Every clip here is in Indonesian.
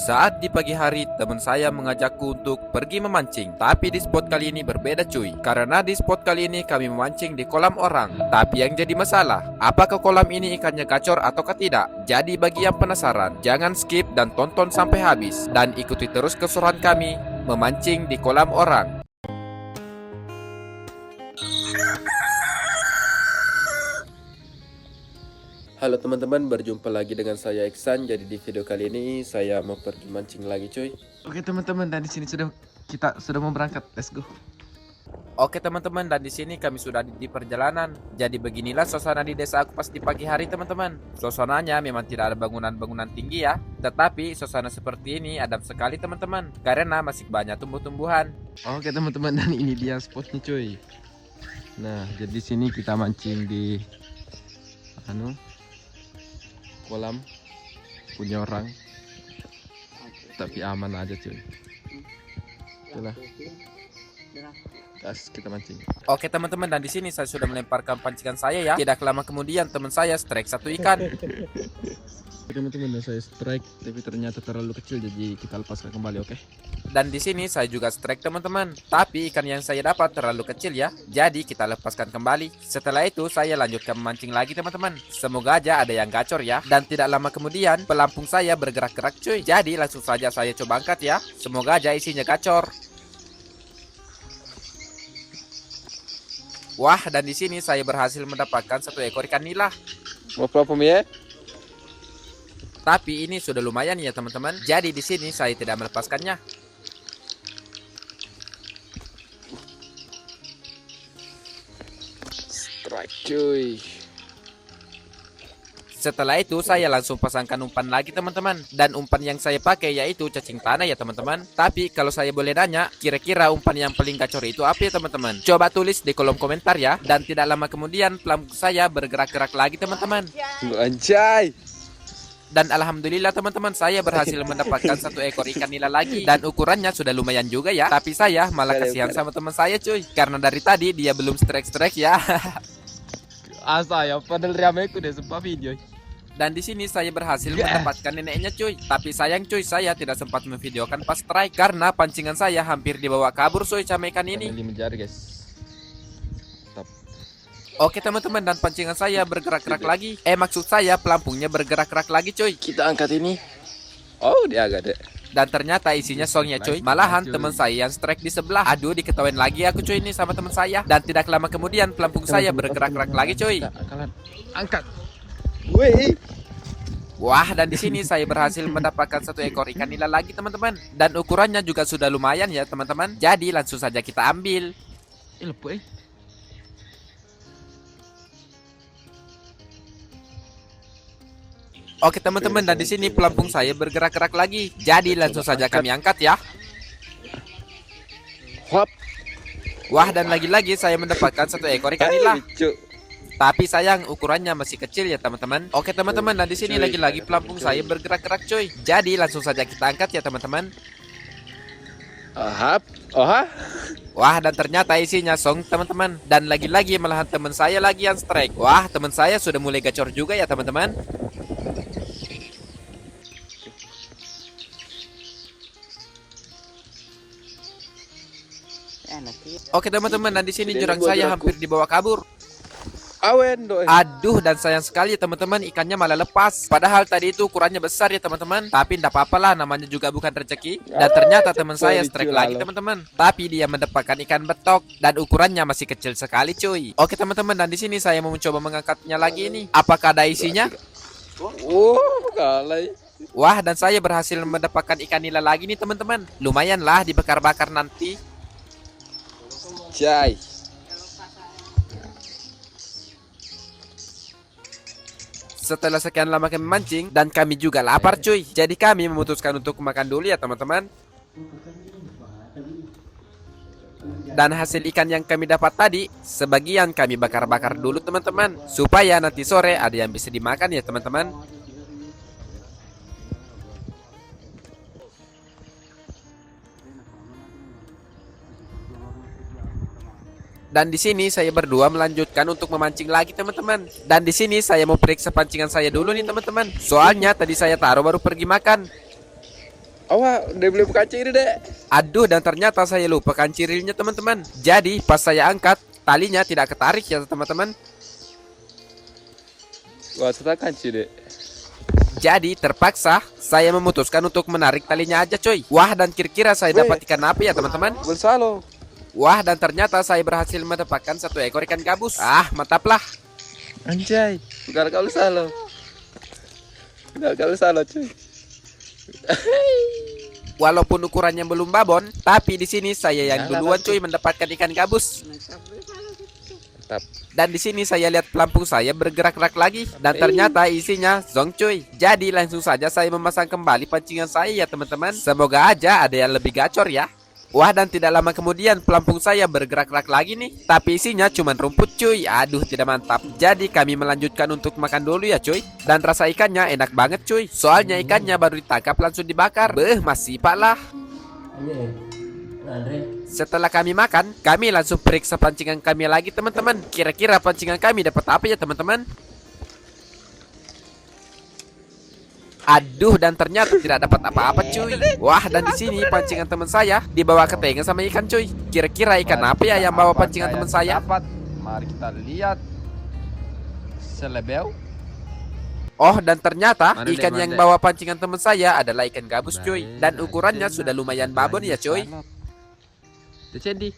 Saat di pagi hari, teman saya mengajakku untuk pergi memancing. Tapi di spot kali ini berbeda cuy. Karena di spot kali ini kami memancing di kolam orang. Tapi yang jadi masalah, apakah kolam ini ikannya gacor ataukah tidak? Jadi bagi yang penasaran, jangan skip dan tonton sampai habis. Dan ikuti terus keseruan kami memancing di kolam orang. Halo teman-teman, berjumpa lagi dengan saya Iksan. Jadi di video kali ini saya mau pergi mancing lagi cuy. Oke teman-teman, dan di sini kita sudah mau berangkat. Let's go. Oke teman-teman, dan di sini kami sudah di perjalanan. Jadi beginilah suasana di desa aku pas di pagi hari teman-teman. Suasananya memang tidak ada bangunan-bangunan tinggi ya, tetapi suasana seperti ini adem sekali teman-teman, karena masih banyak tumbuh-tumbuhan. Oke teman-teman, dan ini dia spotnya cuy. Nah, jadi di sini kita mancing di kolam punya orang, tapi aman aja cuy. Itulah. Gas, kita mancing. Oke teman-teman, dan di sini saya sudah melemparkan pancingan saya ya. Tidak lama kemudian teman saya strike satu ikan. Teman-teman, dan saya strike tapi ternyata terlalu kecil, jadi kita lepaskan kembali, oke? Dan di sini saya juga strike teman-teman, tapi ikan yang saya dapat terlalu kecil ya, jadi kita lepaskan kembali. Setelah itu saya lanjutkan memancing lagi teman-teman. Semoga aja ada yang gacor ya. Dan tidak lama kemudian pelampung saya bergerak-gerak cuy. Jadi langsung saja saya coba angkat ya. Semoga aja isinya gacor. Wah, dan di sini saya berhasil mendapatkan satu ekor ikan nila. Berapa ya? Tapi ini sudah lumayan ya teman-teman. Jadi di sini saya tidak melepaskannya. Strike cuy. Setelah itu saya langsung pasangkan umpan lagi teman-teman. Dan umpan yang saya pakai yaitu cacing tanah ya teman-teman. Tapi kalau saya boleh nanya, kira-kira umpan yang paling gacor itu apa ya teman-teman? Coba tulis di kolom komentar ya. Dan tidak lama kemudian pelampung saya bergerak-gerak lagi teman-teman. Anjay. Dan alhamdulillah teman-teman, saya berhasil mendapatkan satu ekor ikan nila lagi. Dan ukurannya sudah lumayan juga ya. Tapi saya malah kasihan sama teman saya cuy, karena dari tadi dia belum strike ya. Asa ya, padahal rameku deh sempat video. Dan di sini saya berhasil mendapatkan neneknya cuy. Tapi sayang cuy, saya tidak sempat memvideokan pas strike karena pancingan saya hampir dibawa kabur cuy sama ikan ini. Menjar guys. Oke teman-teman, dan pancingan saya bergerak-gerak lagi. Maksud saya pelampungnya bergerak-gerak lagi cuy. Kita angkat ini. Oh, dia agak deh. Dan ternyata isinya songnya cuy. Malahan teman saya yang strike di sebelah. Aduh, diketawain lagi aku cuy ini sama teman saya. Dan tidak lama kemudian pelampung saya bergerak-gerak lagi cuy. Angkat. Wih. Wah, dan di sini saya berhasil mendapatkan satu ekor ikan nila lagi teman-teman. Dan ukurannya juga sudah lumayan ya teman-teman. Jadi langsung saja kita ambil. Oke teman-teman, dan di sini pelampung saya bergerak-gerak lagi. Jadi langsung saja kami angkat ya. Hop. Wah, dan lagi-lagi saya mendapatkan satu ekor ikan nila. Tapi sayang ukurannya masih kecil ya teman-teman. Oke teman-teman, dan di sini lagi-lagi pelampung saya bergerak-gerak cuy. Jadi langsung saja kita angkat ya teman-teman. Wah, dan ternyata isinya song teman-teman. Dan lagi-lagi malahan teman saya lagi yang strike. Wah, teman saya sudah mulai gacor juga ya teman-teman. Oke teman-teman, dan di sini jurang saya hampir dibawa kabur. Aduh, dan sayang sekali ya teman-teman, ikannya malah lepas. Padahal tadi itu ukurannya besar ya teman-teman. Tapi tidak apa-apa lah, namanya juga bukan rezeki. Dan ternyata teman saya strike lagi teman-teman. Tapi dia mendapatkan ikan betok dan ukurannya masih kecil sekali cuy. Oke teman-teman, dan di sini saya mau mencoba mengangkatnya lagi ini. Apakah ada isinya? Wah, dan saya berhasil mendapatkan ikan nila lagi nih teman-teman. Lumayan lah dibakar-bakar nanti. Jai. Setelah sekian lama kami mancing dan kami juga lapar cuy. Jadi kami memutuskan untuk makan dulu ya teman-teman. Dan hasil ikan yang kami dapat tadi, sebagian kami bakar-bakar dulu teman-teman, supaya nanti sore ada yang bisa dimakan ya teman-teman. Dan di sini saya berdua melanjutkan untuk memancing lagi teman-teman. Dan di sini saya mau periksa pancingan saya dulu nih teman-teman. Soalnya tadi saya taruh baru pergi makan. Awak udah boleh buka ciri dek. Aduh, dan ternyata saya lupa kancirnya teman-teman. Jadi pas saya angkat, talinya tidak ketarik ya teman-teman. Wah, sudah kanci dek. Jadi terpaksa saya memutuskan untuk menarik talinya aja coy. Wah, dan kira-kira saya dapat ikan apa ya teman-teman? Bersalo. Wah, dan ternyata saya berhasil mendapatkan 1 ekor ikan gabus. Ah, mantap lah. Anjay, bukan kau salo. Bukan kau salo cuy. Walaupun ukurannya belum babon, tapi di sini saya yang duluan cuy mendapatkan ikan gabus. Mantap. Dan di sini saya lihat pelampung saya bergerak-gerak lagi dan ternyata isinya zong cuy. Jadi langsung saja saya memasang kembali pancingan saya ya teman-teman. Semoga aja ada yang lebih gacor ya. Wah, dan tidak lama kemudian pelampung saya bergerak-gerak lagi nih. Tapi isinya cuma rumput cuy. Aduh, tidak mantap. Jadi kami melanjutkan untuk makan dulu ya cuy. Dan rasa ikannya enak banget cuy. Soalnya ikannya baru ditangkap langsung dibakar. Beh, masih pak lah. Setelah kami makan, kami langsung periksa pancingan kami lagi teman-teman. Kira-kira pancingan kami dapat apa ya teman-teman? Aduh, dan ternyata tidak dapat apa-apa cuy. Wah, dan di sini pancingan teman saya dibawa ke tengah sama ikan cuy. Kira-kira ikan apa ya yang bawa pancingan teman saya? Dapat. Mari kita lihat. Selebeu. Oh, dan ternyata Mana, Dek, ikan mana, yang Dek? bawa pancingan teman saya adalah ikan gabus cuy. Dan ukurannya sudah lumayan babon ya cuy. Jadi.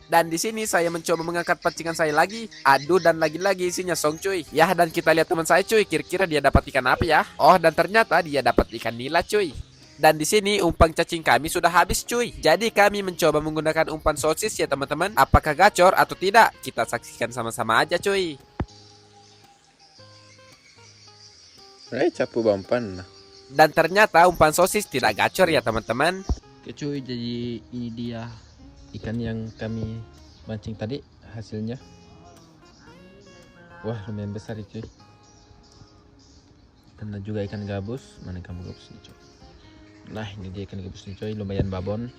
Dan di sini saya mencoba mengangkat pancingan saya lagi. Aduh, dan lagi-lagi isinya song cuy. Ya, dan kita lihat teman saya cuy. Kira-kira dia dapat ikan apa ya? Oh, dan ternyata dia dapat ikan nila cuy. Dan di sini umpan cacing kami sudah habis cuy. Jadi kami mencoba menggunakan umpan sosis ya teman-teman. Apakah gacor atau tidak? Kita saksikan sama-sama aja cuy. Capu bampan. Dan ternyata umpan sosis tidak gacor ya teman-teman. Oke cuy, jadi ini dia ikan yang kami mancing tadi hasilnya. Wah, lumayan besar ya cuy. Dan ada juga ikan gabus. Mana ikan gabus nih cuy? Nah, ini dia ikan gabus nih cuy, lumayan babon.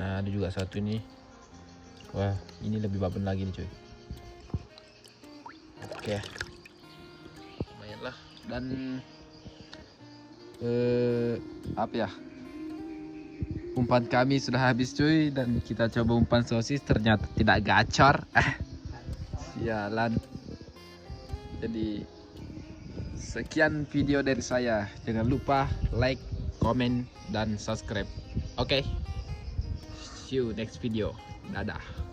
Nah, ada juga satu nih. Wah, ini lebih babon lagi nih cuy. Oke, lumayan lah. Dan apa ya, umpan kami sudah habis cuy. Dan kita coba umpan sosis, ternyata tidak gacor. Sialan. Jadi sekian video dari saya. Jangan lupa like, comment, dan subscribe. Oke, see you next video. Dadah.